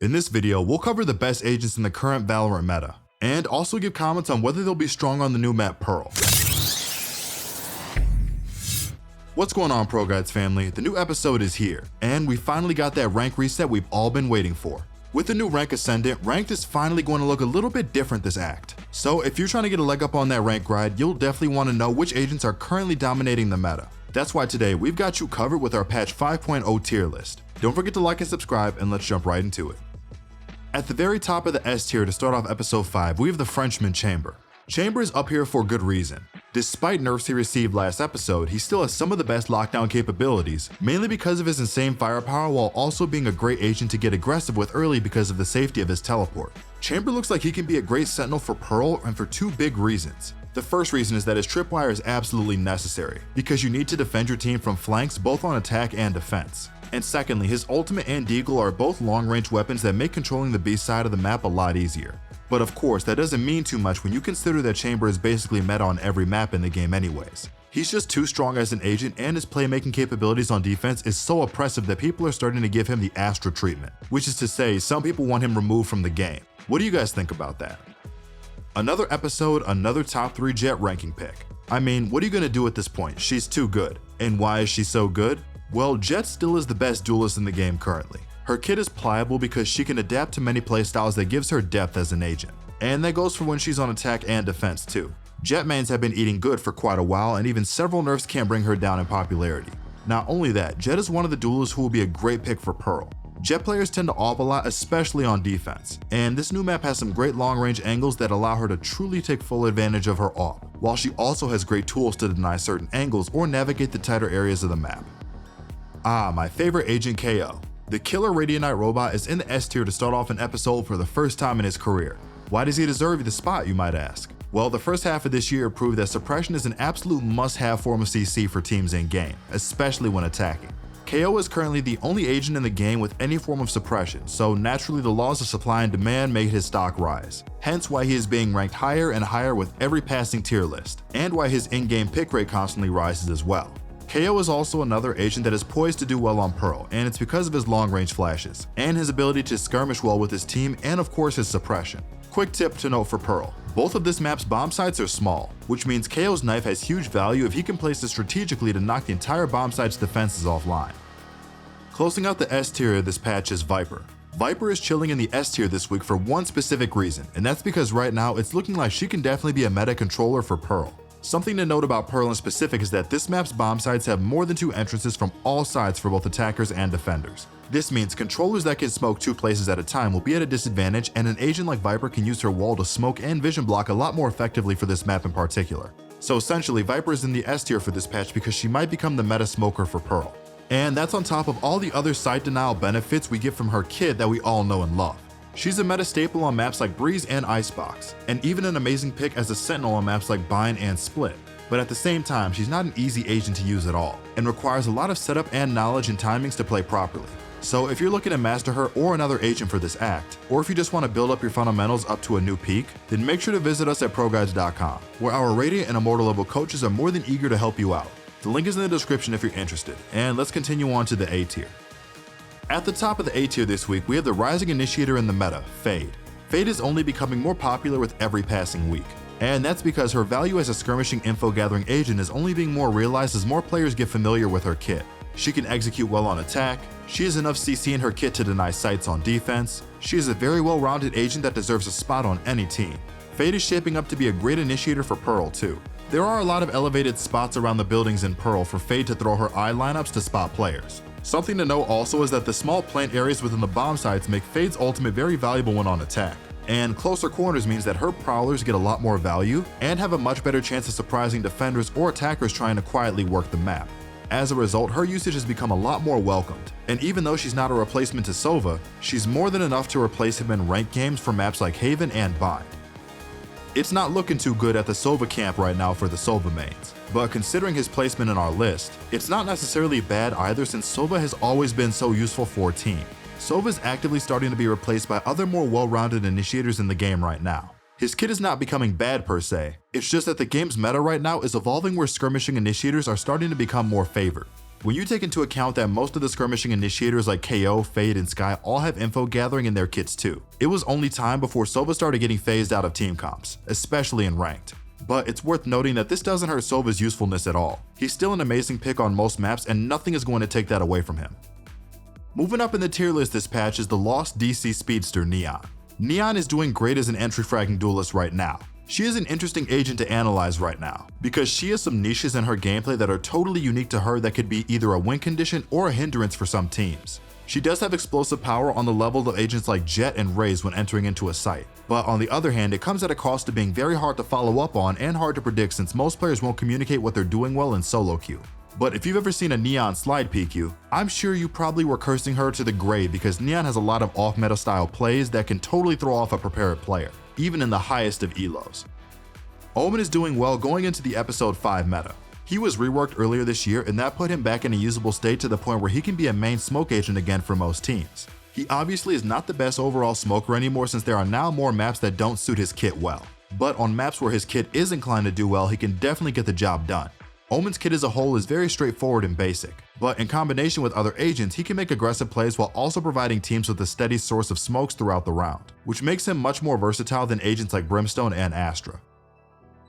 In this video, we'll cover the best agents in the current Valorant meta, and also give comments on whether they'll be strong on the new map Pearl. What's going on, ProGuides family? The new episode is here, and we finally got that rank reset we've all been waiting for. With the new rank Ascendant, ranked is finally going to look a little bit different this act. So if you're trying to get a leg up on that rank ride, you'll definitely want to know which agents are currently dominating the meta. That's why today we've got you covered with our patch 5.0 tier list. Don't forget to like and subscribe, and let's jump right into it. At the very top of the S tier to start off episode 5, we have the Frenchman Chamber. Chamber is up here for good reason. Despite nerfs he received last episode, he still has some of the best lockdown capabilities, mainly because of his insane firepower while also being a great agent to get aggressive with early because of the safety of his teleport. Chamber looks like he can be a great sentinel for Pearl, and for two big reasons. The first reason is that his tripwire is absolutely necessary, because you need to defend your team from flanks both on attack and defense. And secondly, his ultimate and deagle are both long-range weapons that make controlling the B side of the map a lot easier. But of course, that doesn't mean too much when you consider that Chamber is basically meta on every map in the game anyways. He's just too strong as an agent, and his playmaking capabilities on defense is so oppressive that people are starting to give him the Astra treatment, which is to say, some people want him removed from the game. What do you guys think about that? Another episode, another top 3 Jett ranking pick. I mean, what are you gonna do at this point? She's too good. And why is she so good? Well, Jett still is the best duelist in the game currently. Her kit is pliable because she can adapt to many playstyles that gives her depth as an agent. And that goes for when she's on attack and defense too. Jett mains have been eating good for quite a while, and even several nerfs can bring her down in popularity. Not only that, Jett is one of the duelists who will be a great pick for Pearl. Jett players tend to AWP a lot, especially on defense, and this new map has some great long-range angles that allow her to truly take full advantage of her AWP, while she also has great tools to deny certain angles or navigate the tighter areas of the map. My favorite agent, KO. The killer Radiant robot is in the S tier to start off an episode for the first time in his career. Why does he deserve the spot, you might ask? Well, the first half of this year proved that suppression is an absolute must-have form of CC for teams in-game, especially when attacking. KO is currently the only agent in the game with any form of suppression, so naturally the laws of supply and demand made his stock rise. Hence why he is being ranked higher and higher with every passing tier list, and why his in-game pick rate constantly rises as well. KO is also another agent that is poised to do well on Pearl, and it's because of his long-range flashes, and his ability to skirmish well with his team, and of course his suppression. Quick tip to note for Pearl, both of this map's bomb sites are small, which means KO's knife has huge value if he can place it strategically to knock the entire bomb site's defenses offline. Closing out the S tier of this patch is Viper. Viper is chilling in the S tier this week for one specific reason, and that's because right now it's looking like she can definitely be a meta controller for Pearl. Something to note about Pearl in specific is that this map's bomb sites have more than 2 entrances from all sides for both attackers and defenders. This means controllers that can smoke 2 places at a time will be at a disadvantage, and an agent like Viper can use her wall to smoke and vision block a lot more effectively for this map in particular. So essentially, Viper is in the S tier for this patch because she might become the meta smoker for Pearl. And that's on top of all the other site denial benefits we get from her kit that we all know and love. She's a meta staple on maps like Breeze and Icebox, and even an amazing pick as a sentinel on maps like Bind and Split. But at the same time, she's not an easy agent to use at all, and requires a lot of setup and knowledge and timings to play properly. So if you're looking to master her or another agent for this act, or if you just want to build up your fundamentals up to a new peak, then make sure to visit us at ProGuides.com, where our Radiant and Immortal level coaches are more than eager to help you out. The link is in the description if you're interested, and let's continue on to the A tier. At the top of the A tier this week, we have the rising initiator in the meta, Fade. Fade is only becoming more popular with every passing week, and that's because her value as a skirmishing info gathering agent is only being more realized as more players get familiar with her kit. She can execute well on attack, she has enough CC in her kit to deny sites on defense, she is a very well-rounded agent that deserves a spot on any team. Fade is shaping up to be a great initiator for Pearl too. There are a lot of elevated spots around the buildings in Pearl for Fade to throw her eye lineups to spot players. Something to note also is that the small plant areas within the bomb sites make Fade's ultimate very valuable when on attack. And closer corners means that her prowlers get a lot more value and have a much better chance of surprising defenders or attackers trying to quietly work the map. As a result, her usage has become a lot more welcomed, and even though she's not a replacement to Sova, she's more than enough to replace him in ranked games for maps like Haven and Bind. It's not looking too good at the Sova camp right now for the Sova mains, but considering his placement in our list, it's not necessarily bad either since Sova has always been so useful for a team. Sova is actively starting to be replaced by other more well-rounded initiators in the game right now. His kit is not becoming bad per se, it's just that the game's meta right now is evolving where skirmishing initiators are starting to become more favored. When you take into account that most of the skirmishing initiators like KO, Fade, and Sky all have info gathering in their kits too, it was only time before Sova started getting phased out of team comps, especially in ranked. But it's worth noting that this doesn't hurt Sova's usefulness at all. He's still an amazing pick on most maps and nothing is going to take that away from him. Moving up in the tier list this patch is the lost DC speedster Neon. Neon is doing great as an entry fragging duelist right now. She is an interesting agent to analyze right now, because she has some niches in her gameplay that are totally unique to her that could be either a win condition or a hindrance for some teams. She does have explosive power on the level of agents like Jett and Raze when entering into a site, but on the other hand, it comes at a cost of being very hard to follow up on and hard to predict since most players won't communicate what they're doing well in solo queue. But if you've ever seen a Neon slide PQ, I'm sure you probably were cursing her to the grave because Neon has a lot of off-meta style plays that can totally throw off a prepared player, even in the highest of elos. Omen is doing well going into the episode 5 meta. He was reworked earlier this year and that put him back in a usable state to the point where he can be a main smoke agent again for most teams. He obviously is not the best overall smoker anymore since there are now more maps that don't suit his kit well, but on maps where his kit is inclined to do well, he can definitely get the job done. Omen's kit as a whole is very straightforward and basic, but in combination with other agents, he can make aggressive plays while also providing teams with a steady source of smokes throughout the round, which makes him much more versatile than agents like Brimstone and Astra.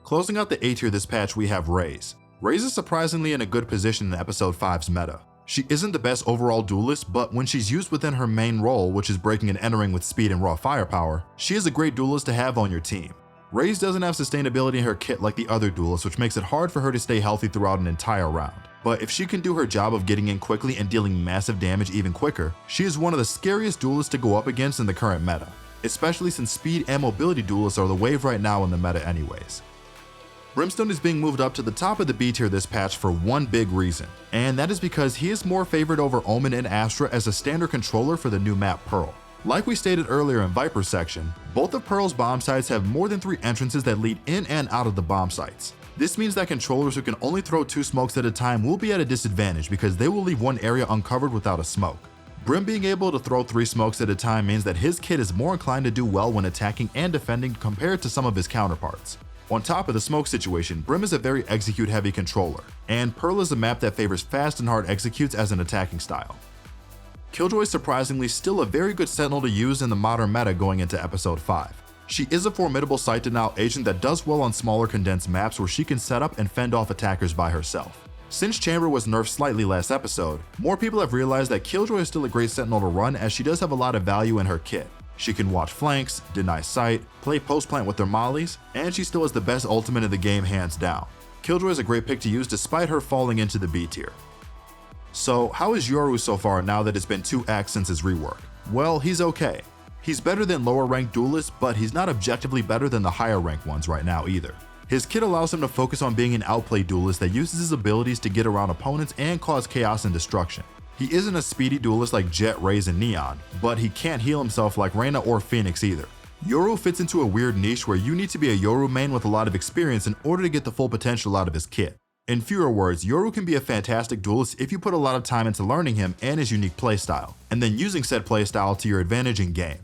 Closing out the A tier this patch, we have Raze. Raze is surprisingly in a good position in episode 5's meta. She isn't the best overall duelist, but when she's used within her main role, which is breaking and entering with speed and raw firepower, she is a great duelist to have on your team. Raze doesn't have sustainability in her kit like the other duelists, which makes it hard for her to stay healthy throughout an entire round. But if she can do her job of getting in quickly and dealing massive damage even quicker, she is one of the scariest duelists to go up against in the current meta, especially since speed and mobility duelists are the wave right now in the meta anyways. Brimstone is being moved up to the top of the B tier this patch for one big reason, and that is because he is more favored over Omen and Astra as a standard controller for the new map Pearl. Like we stated earlier in Viper's section, both of Pearl's bomb sites have more than 3 entrances that lead in and out of the bomb sites. This means that controllers who can only throw 2 smokes at a time will be at a disadvantage because they will leave one area uncovered without a smoke. Brim being able to throw 3 smokes at a time means that his kit is more inclined to do well when attacking and defending compared to some of his counterparts. On top of the smoke situation, Brim is a very execute-heavy controller, and Pearl is a map that favors fast and hard executes as an attacking style. Killjoy is surprisingly still a very good sentinel to use in the modern meta going into episode 5. She is a formidable sight denial agent that does well on smaller condensed maps where she can set up and fend off attackers by herself. Since Chamber was nerfed slightly last episode, more people have realized that Killjoy is still a great sentinel to run as she does have a lot of value in her kit. She can watch flanks, deny sight, play post-plant with her mollies, and she still has the best ultimate in the game hands down. Killjoy is a great pick to use despite her falling into the B tier. So how is Yoru so far now that it's been 2 acts since his rework? Well, he's okay. He's better than lower ranked duelists, but he's not objectively better than the higher ranked ones right now either. His kit allows him to focus on being an outplay duelist that uses his abilities to get around opponents and cause chaos and destruction. He isn't a speedy duelist like Jett, Raze, and Neon, but he can't heal himself like Reyna or Phoenix either. Yoru fits into a weird niche where you need to be a Yoru main with a lot of experience in order to get the full potential out of his kit. In fewer words, Yoru can be a fantastic duelist if you put a lot of time into learning him and his unique playstyle, and then using said playstyle to your advantage in game.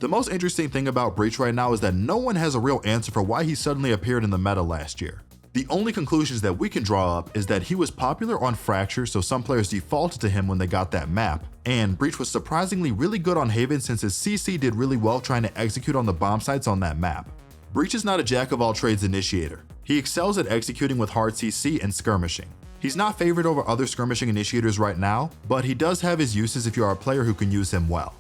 The most interesting thing about Breach right now is that no one has a real answer for why he suddenly appeared in the meta last year. The only conclusions that we can draw up is that he was popular on Fracture, so some players defaulted to him when they got that map, and Breach was surprisingly really good on Haven since his CC did really well trying to execute on the bomb sites on that map. Breach is not a jack of all trades initiator. He excels at executing with hard CC and skirmishing. He's not favored over other skirmishing initiators right now, but he does have his uses if you are a player who can use him well.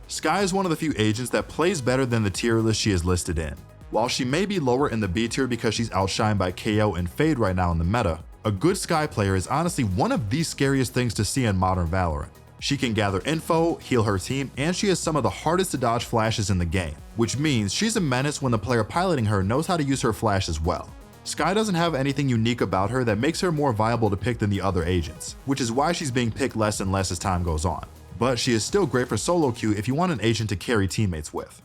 Sky is one of the few agents that plays better than the tier list she is listed in. While she may be lower in the B tier because she's outshined by KO and Fade right now in the meta, a good Sky player is honestly one of the scariest things to see in modern Valorant. She can gather info, heal her team, and she has some of the hardest to dodge flashes in the game, which means she's a menace when the player piloting her knows how to use her flash as well. Sky doesn't have anything unique about her that makes her more viable to pick than the other agents, which is why she's being picked less and less as time goes on. But she is still great for solo queue if you want an agent to carry teammates with.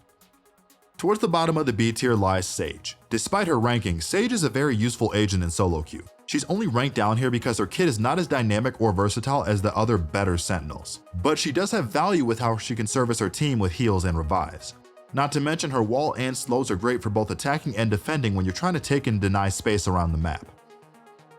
Towards the bottom of the B tier lies Sage. Despite her ranking, Sage is a very useful agent in solo queue. She's only ranked down here because her kit is not as dynamic or versatile as the other better sentinels, but she does have value with how she can service her team with heals and revives. Not to mention her wall and slows are great for both attacking and defending when you're trying to take and deny space around the map.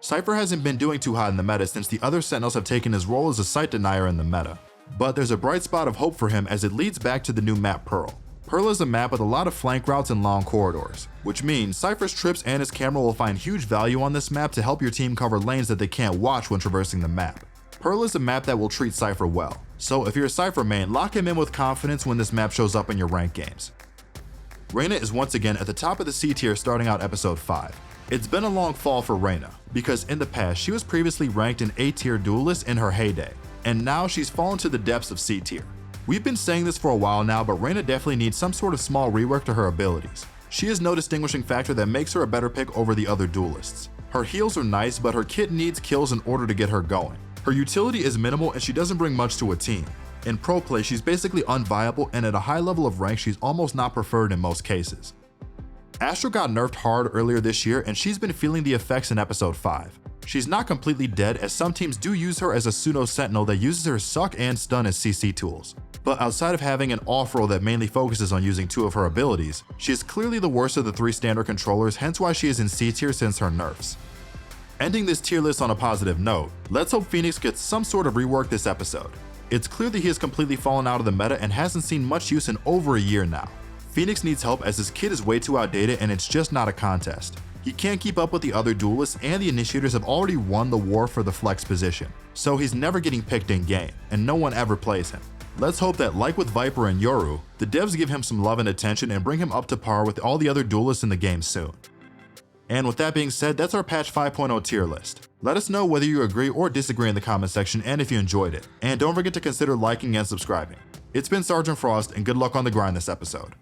Cypher hasn't been doing too hot in the meta since the other Sentinels have taken his role as a sight denier in the meta. But there's a bright spot of hope for him as it leads back to the new map Pearl. Pearl is a map with a lot of flank routes and long corridors, which means Cypher's trips and his camera will find huge value on this map to help your team cover lanes that they can't watch when traversing the map. Pearl is a map that will treat Cypher well, so if you're a Cypher main, lock him in with confidence when this map shows up in your ranked games. Reyna is once again at the top of the C tier starting out episode 5. It's been a long fall for Reyna, because in the past she was previously ranked an A tier duelist in her heyday, and now she's fallen to the depths of C tier. We've been saying this for a while now, but Reyna definitely needs some sort of small rework to her abilities. She has no distinguishing factor that makes her a better pick over the other duelists. Her heals are nice, but her kit needs kills in order to get her going. Her utility is minimal and she doesn't bring much to a team. In pro play, she's basically unviable, and at a high level of rank, she's almost not preferred in most cases. Astra got nerfed hard earlier this year, and she's been feeling the effects in episode 5. She's not completely dead, as some teams do use her as a pseudo sentinel that uses her suck and stun as CC tools. But outside of having an off role that mainly focuses on using 2 of her abilities, she is clearly the worst of the 3 standard controllers, hence why she is in C tier since her nerfs. Ending this tier list on a positive note, let's hope Phoenix gets some sort of rework this episode. It's clear that he has completely fallen out of the meta and hasn't seen much use in over a year now. Phoenix needs help as his kit is way too outdated and it's just not a contest. He can't keep up with the other duelists, and the initiators have already won the war for the flex position, so he's never getting picked in game, and no one ever plays him. Let's hope that, like with Viper and Yoru, the devs give him some love and attention and bring him up to par with all the other duelists in the game soon. And with that being said, that's our patch 5.0 tier list. Let us know whether you agree or disagree in the comment section and if you enjoyed it, and don't forget to consider liking and subscribing. It's been Sergeant Frost, and good luck on the grind this episode.